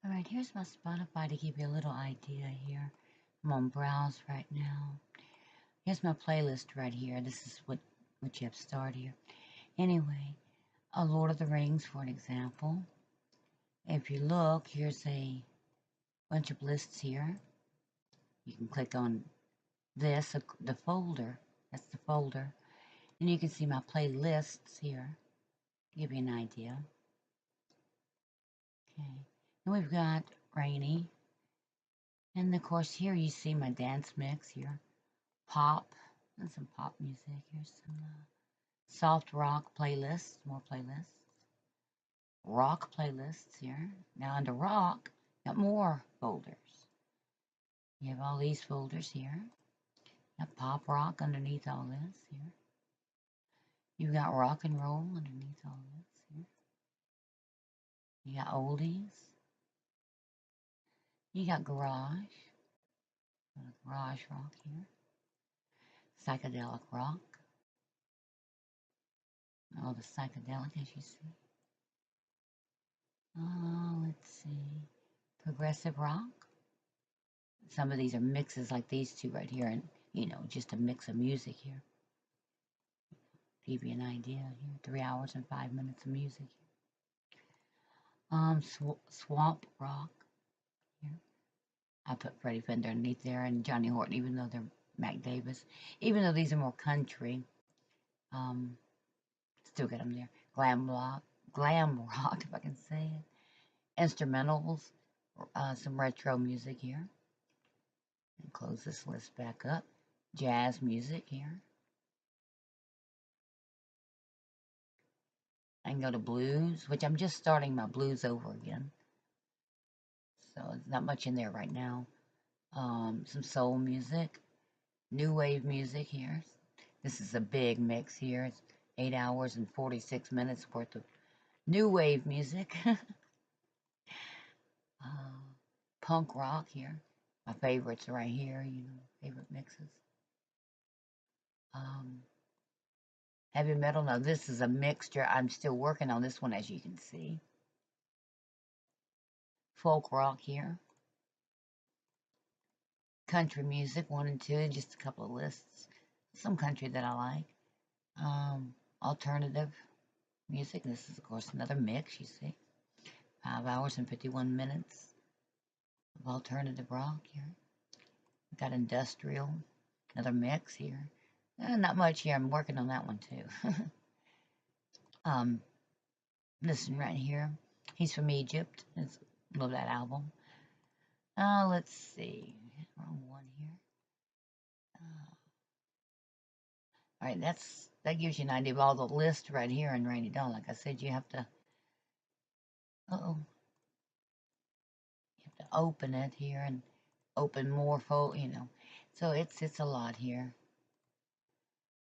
Alright, here's my Spotify to give you a little idea here. I'm on browse right now. Here's my playlist right here. This is what you have started here. Anyway, Lord of the Rings, for an example. If you look, here's a bunch of lists here. You can click on this, the folder. That's the folder. And you can see my playlists here. Give you an idea. Okay. And we've got Rainy. And of course here you see my dance mix here. Pop. And some pop music. Here's some soft rock playlists. More playlists. Rock playlists here. Now under rock, got more folders. You have all these folders here. Got pop rock underneath all this here. You've got rock and roll underneath all this here. You got oldies. You got garage. Garage rock here. Psychedelic rock. All the psychedelic as you see. Let's see. Progressive rock. Some of these are mixes like these two right here, and just a mix of music here. Give you an idea here. 3 hours and 5 minutes of music. Swamp rock here. I put Freddie Fender underneath there and Johnny Horton, even though they're Mac Davis. Even though these are more country, still get them there. Glam rock, if I can say it. Instrumentals, some retro music here. And close this list back up. Jazz music here. I can go to blues, which I'm just starting my blues over again. So there's not much in there right now. Some soul music, new wave music here. This is a big mix here. It's 8 hours and 46 minutes worth of new wave music. Punk rock here. My favorites are right here, favorite mixes. Heavy metal. Now this is a mixture. I'm still working on this one, as you can see. Folk rock here. Country music, 1 and 2, just a couple of lists. Some country that I like. Alternative music. This is, of course, another mix, you see. 5 hours and 51 minutes of alternative rock here. We've got industrial, another mix here. Not much here. I'm working on that one, too. This one right here. He's from Egypt. Love that album. Let's see. Wrong one here. All right, that gives you an idea of all the lists right here in Rainy Dawn. Like I said, you have to. You have to open it here and open more So it's a lot here.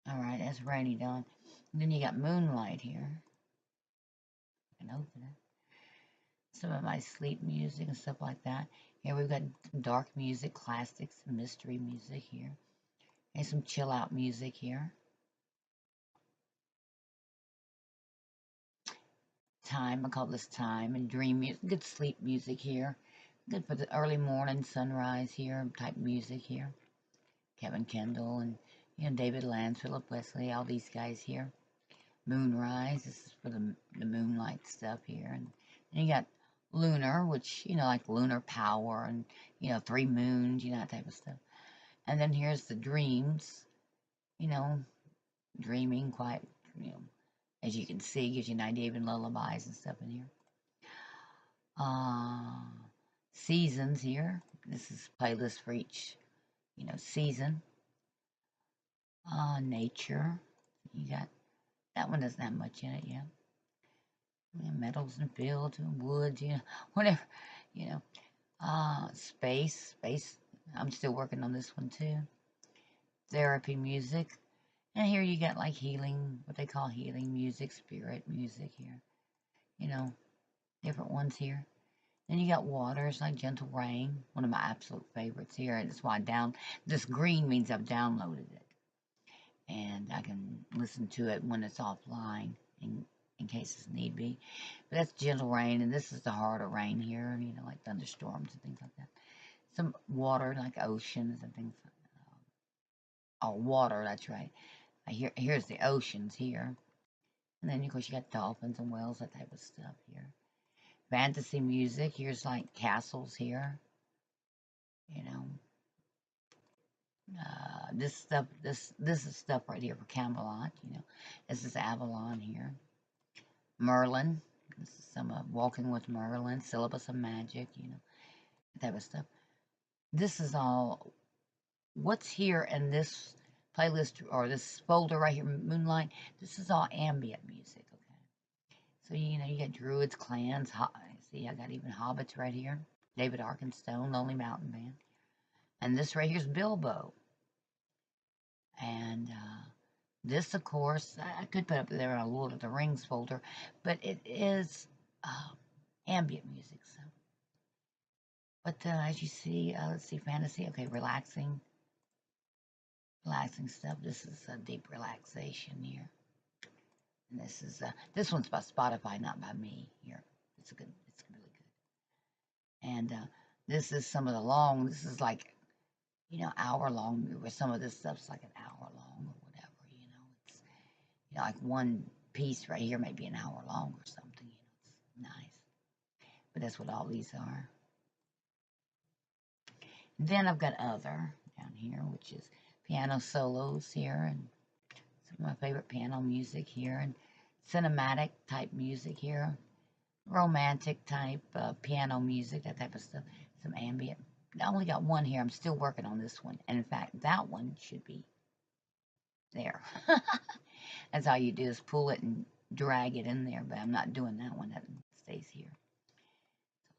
All right, that's Rainy Dawn. And then you got Moonlight here. I can open it. Some of my sleep music and stuff like that. Here we've got some dark music, classics, mystery music here. And some chill out music here. Time, I call this time, and dream music. Good sleep music here. Good for the early morning sunrise here type music here. Kevin Kendall and David Lance, Philip Wesley, all these guys here. Moonrise, this is for the moonlight stuff here. And then you got lunar, which, like lunar power and, 3 moons, that type of stuff. And then here's the dreams, dreaming quite, as you can see, gives you an idea, even lullabies and stuff in here. Seasons here. This is playlist for each, season. Nature. You got, that one doesn't have much in it yet. Metals and fields and woods, whatever, Space. I'm still working on this one too. Therapy music. And here you got like healing, what they call healing music, spirit music here. Different ones here. Then you got waters like Gentle Rain, one of my absolute favorites here. And that's why this green means I've downloaded it. And I can listen to it when it's offline and in case need be. But that's gentle rain, and this is the harder rain here, you know, like thunderstorms and things like that. Some water, like oceans and things like that. Oh, water, that's right. Here's the oceans here. And then, of course, you got dolphins and whales, that type of stuff here. Fantasy music, here's like castles here. You know, this stuff, this is stuff right here for Camelot. You know, this is Avalon here. Merlin, this is some Walking with Merlin, Syllabus of Magic. You know, that type of stuff. This is all what's here in this playlist or this folder right here, Moonlight. This is all ambient music. Okay, so you know you got druids, clans. See, I got even hobbits right here. David Arkenstone, Lonely Mountain Band, and this right here is Bilbo. And this, of course, I could put up there a Lord of the Rings folder, but it is ambient music. So, but as you see, let's see, fantasy. Okay, relaxing stuff. This is a deep relaxation here. And this one's by Spotify, not by me. Here, it's really good. And this is some of the long. This is like, you know, hour long. Where some of this stuff's like an hour long or whatever. You know, it's like one piece right here may be an hour long or something. You know, it's nice. But that's what all these are. Then I've got other down here, which is piano solos here, and some of my favorite piano music here, and cinematic type music here, romantic type piano music, that type of stuff, some ambient. I only got one here. I'm still working on this one. And in fact, that one should be there. That's all you do is pull it and drag it in there, but I'm not doing that one. That stays here.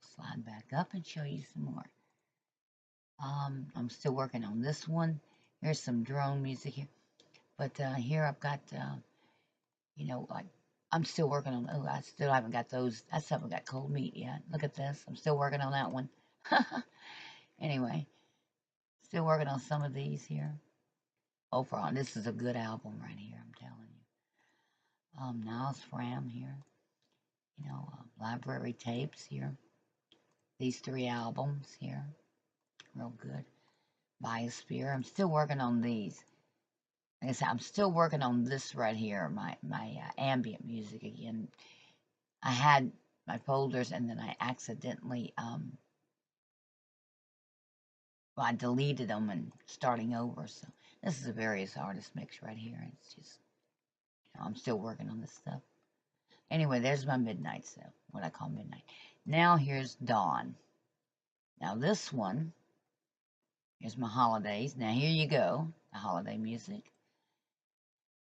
So slide back up and show you some more. I'm still working on this one. Here's some drone music here. But here I've got, you know, like, I'm still working on, oh, I still haven't got those. I still haven't got cold meat yet. Look at this. I'm still working on that one. Anyway, still working on some of these here. Overall, this is a good album right here, I'm telling you. Niles Fram here. You know, library tapes here. These 3 albums here. Real good. Biosphere. I'm still working on these. Like I said, I'm still working on this right here, my ambient music again. I had my folders and then I accidentally, well, I deleted them and starting over. So this is a various artist mix right here. It's just, you know, I'm still working on this stuff. Anyway, there's my midnight stuff, what I call midnight. Now here's dawn. Now this one, here's my holidays. Now here you go, the holiday music.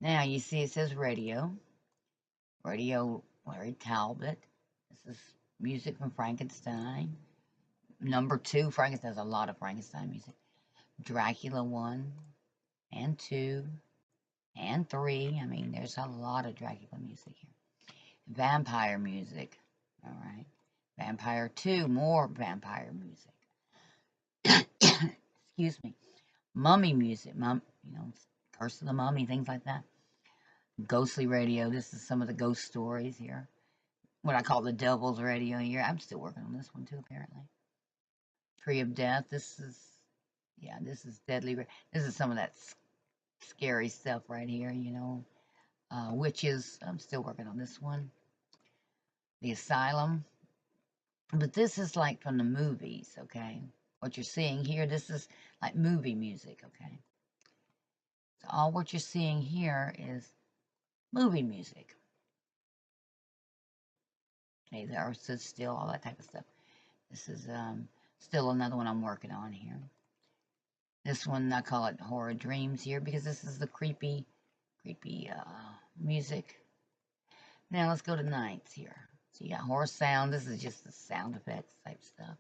Now you see it says radio. Radio Larry Talbot. This is music from Frankenstein. Number 2, Frankenstein. There's a lot of Frankenstein music. Dracula 1 and 2 and 3. I mean, there's a lot of Dracula music here. Vampire music. All right. Vampire 2, more vampire music. Excuse me. Mummy music. You know, Curse of the Mummy, things like that. Ghostly radio. This is some of the ghost stories here. What I call the Devil's Radio here. I'm still working on this one too, apparently. Tree of Death. This is Deadly. This is some of that scary stuff right here, you know. Witches. I'm still working on this one. The Asylum. But this is like from the movies, okay? What you're seeing here, this is like movie music, okay? So all what you're seeing here is movie music. Okay, the Earth Stood Still, all that type of stuff. This is still another one I'm working on here. This one, I call it Horror Dreams here because this is the creepy music. Now let's go to nights here. So you got horror sound. This is just the sound effects type stuff.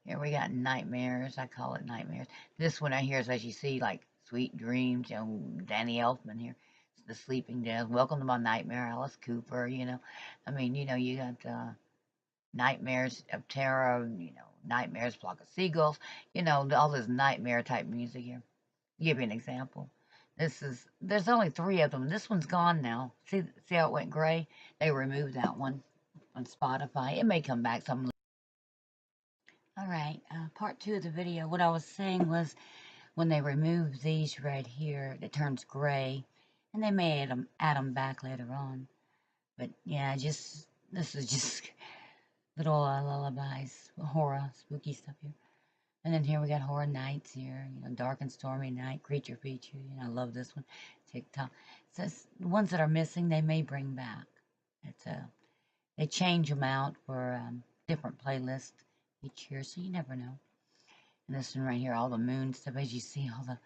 Here we got nightmares. I call it nightmares. This one right here is, as you see, like Sweet Dreams. You know, Danny Elfman here. It's The Sleeping Death. Welcome to My Nightmare, Alice Cooper. You know, I mean, you know, you got Nightmares of Terror. You know, Nightmares, Flock of Seagulls. You know, all this nightmare type music here. I'll give you an example. There's only 3 of them. This one's gone now. See how it went gray? They removed that one on Spotify. It may come back some. All right, part 2 of the video. What I was saying was when they remove these right here, it turns gray, and they may add them back later on. But yeah, this is just little lullabies, horror, spooky stuff here. And then here we got Horror Nights here, Dark and Stormy Night, Creature Feature, I love this one. TikTok. It says the ones that are missing, they may bring back. It's they change them out for different playlists each year, so you never know. And this one right here, all the moon stuff, as you see, all the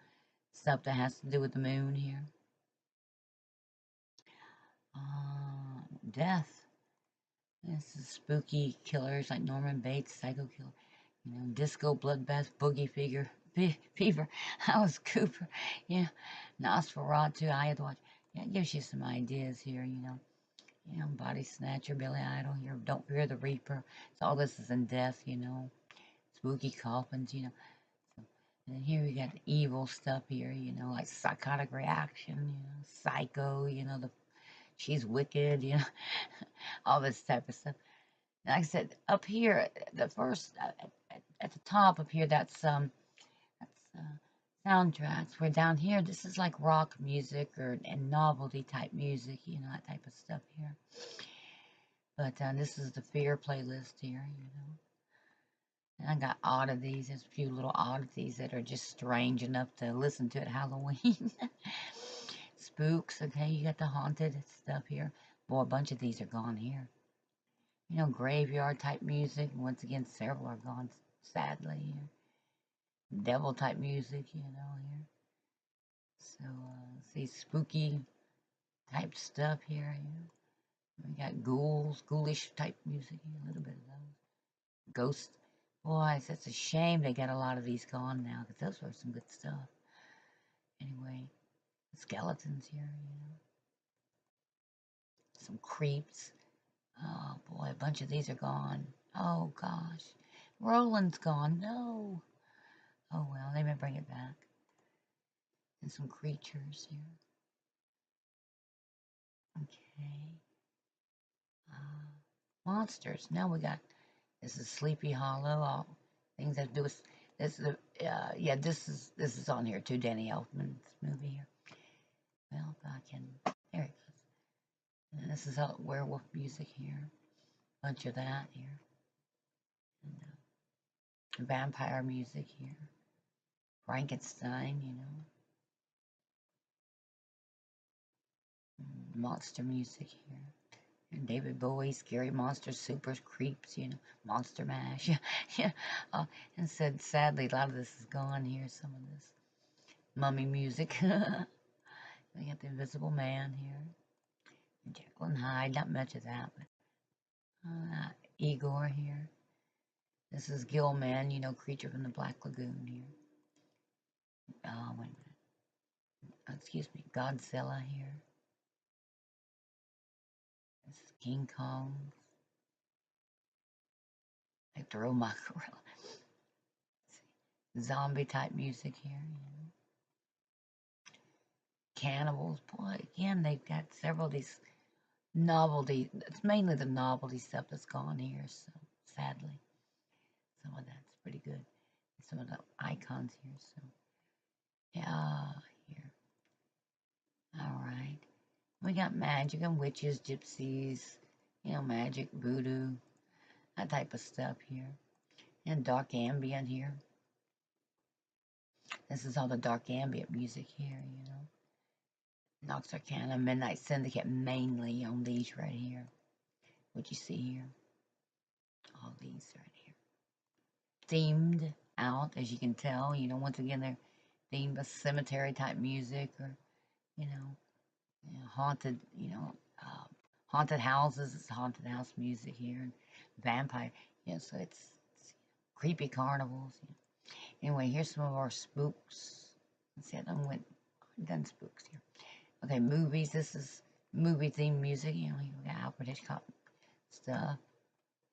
stuff that has to do with the moon here. Death. This is spooky killers like Norman Bates, Psycho Killer. Disco Bloodbath, Boogie Fever, Alice Cooper, yeah, Nosferatu, Eye of the Watch. Yeah, it gives you some ideas here, Body Snatcher, Billy Idol here, Don't Fear the Reaper. So all this is in death, Spooky Coffins, So, and then here we got evil stuff here, like Psychotic Reaction, Psycho, She's Wicked, all this type of stuff. Like I said, up here, the first at the top up here, that's soundtracks. Where down here, this is like rock music and novelty type music, that type of stuff here. But this is the Fear playlist here, And I got oddities. There's a few little oddities that are just strange enough to listen to at Halloween. Spooks, okay, you got the haunted stuff here. Boy, a bunch of these are gone here. Graveyard type music. Once again, several are gone, sadly. Here. Devil type music, here. So, see, spooky type stuff here. We got ghoulish type music here, a little bit of those. Ghost. Boys, that's a shame they got a lot of these gone now, because those were some good stuff. Anyway, skeletons here, Some creeps. Oh, boy, a bunch of these are gone. Oh, gosh. Roland's gone. No. Oh, well, they may bring it back. And some creatures here. Okay. Monsters. Now we got, this is Sleepy Hollow. All things that do with, this is, yeah, this is on here too, Danny Elfman's movie here. Well, if I can, there it goes. And this is all werewolf music here. Bunch of that here. And, vampire music here. Frankenstein, Monster music here. And David Bowie, Scary Monsters, Super Creeps, Monster Mash. Yeah, yeah. And said, sadly, a lot of this is gone here, some of this. Mummy music. We got the Invisible Man here. And Jekyll and Hyde, not much of that, but Igor here. This is Gilman, Creature from the Black Lagoon here. Wait a minute. Excuse me, Godzilla here. This is King Kong. I throw my gorilla. Zombie type music here, Cannibals, boy, again, they've got several of these novelty. It's mainly the novelty stuff that's gone here, so sadly. Some of that's pretty good. Some of the icons here, so yeah, here. Alright. We got magic and witches, gypsies, magic, voodoo, that type of stuff here. And dark ambient here. This is all the dark ambient music here, Nox Arcana, Midnight Syndicate, mainly on these right here. What you see here. All these right here. Themed out, as you can tell, once again, they're themed with cemetery type music or, haunted, haunted houses. It's haunted house music here. And vampire, so it's creepy carnivals. Anyway, here's some of our spooks. Let's see, I've done spooks here. Okay, movies. This is movie themed music. We got Alfred Hitchcock stuff.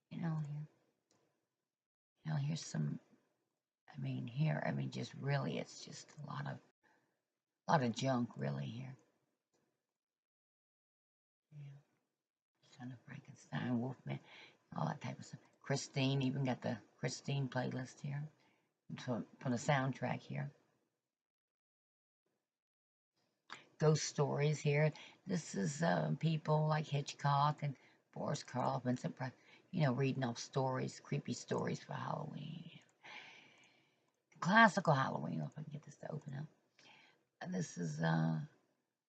Here. Here's some. Here. Just really, it's just a A lot of junk, really, here. Yeah. Son of Frankenstein, Wolfman, all that type of stuff. Christine, even got the Christine playlist here. For the soundtrack here. Ghost stories here. This is people like Hitchcock and Boris Karloff, Vincent Price, reading off stories, creepy stories for Halloween. Classical Halloween, if I can get this to open up. And this is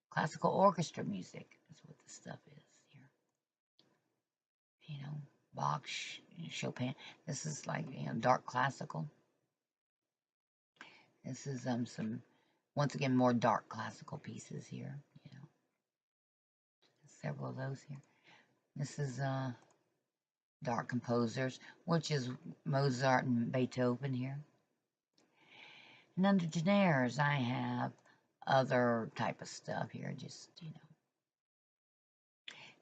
classical orchestra music. That's what this stuff is here. Bach, Chopin. This is like, dark classical. This is some, once again, more dark classical pieces here. Several of those here. This is dark composers, which is Mozart and Beethoven here. And under genres, I have other type of stuff here, just,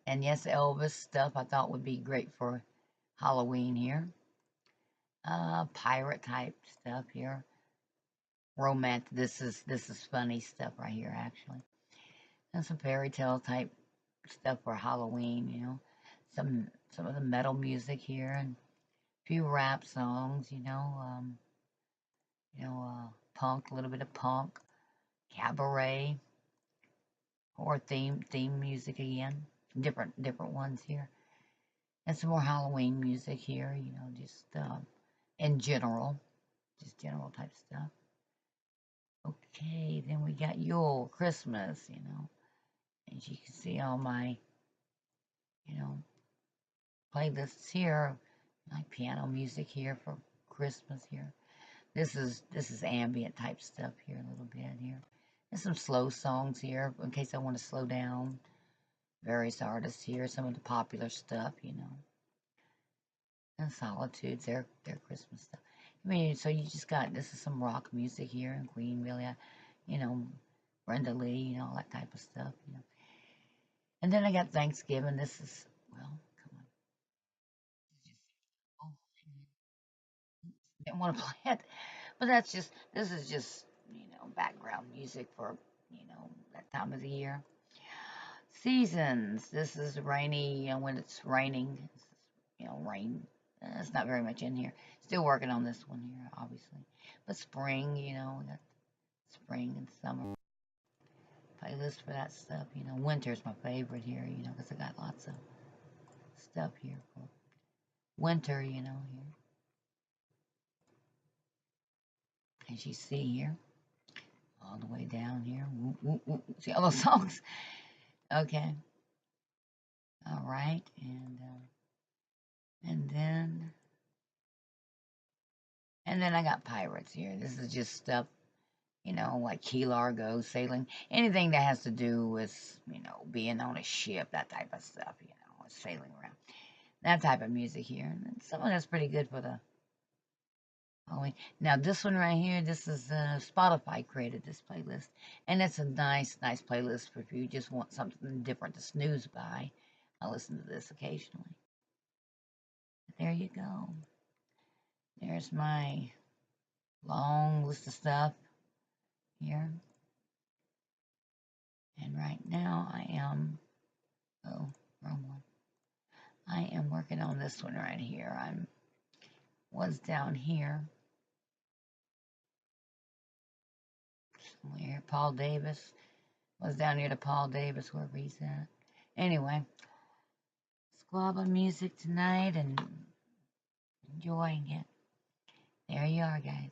And yes, Elvis stuff I thought would be great for Halloween here. Pirate type stuff here. Romantic. This is funny stuff right here, actually. And some fairy tale type stuff for Halloween, Some of the metal music here and a few rap songs, punk, a little bit of punk, cabaret, or theme music again, different ones here, and some more Halloween music here, just in general, just general type stuff. Okay, then we got Yule, Christmas, as you can see all my, playlists here, like piano music here for Christmas here. This is ambient type stuff here a little bit here. There's some slow songs here in case I want to slow down. Various artists here, some of the popular stuff, And Solitudes, their Christmas stuff. I mean, so you just got, this is some rock music here, and Queen, really, Brenda Lee, all that type of stuff, And then I got Thanksgiving. This is, well, come on. Oh, didn't want to play it, but this is just, background music for, that time of the year. Seasons. This is rainy, when it's raining. This is, rain. It's not very much in here. Still working on this one here, obviously. But spring, we got spring and summer. Playlist for that stuff, Winter's my favorite here, because I got lots of stuff here for winter, here. As you see here, all the way down here. Whoop, whoop, whoop. See all those songs? Okay. All right, and then I got pirates here. This is just stuff, like Key Largo, sailing, anything that has to do with, being on a ship, that type of stuff, sailing around. That type of music here. And some of that's pretty good for the Halloween. Now this one right here, this is Spotify created this playlist, and it's a nice playlist for if you just want something different to snooze by. I listen to this occasionally. But there you go. There's my long list of stuff here. And right now I am, oh, wrong one. I am working on this one right here. Was down here. Somewhere, Paul Davis. Was down here to Paul Davis, wherever he's at. Anyway, squabble music tonight and enjoying it. There you are, guys.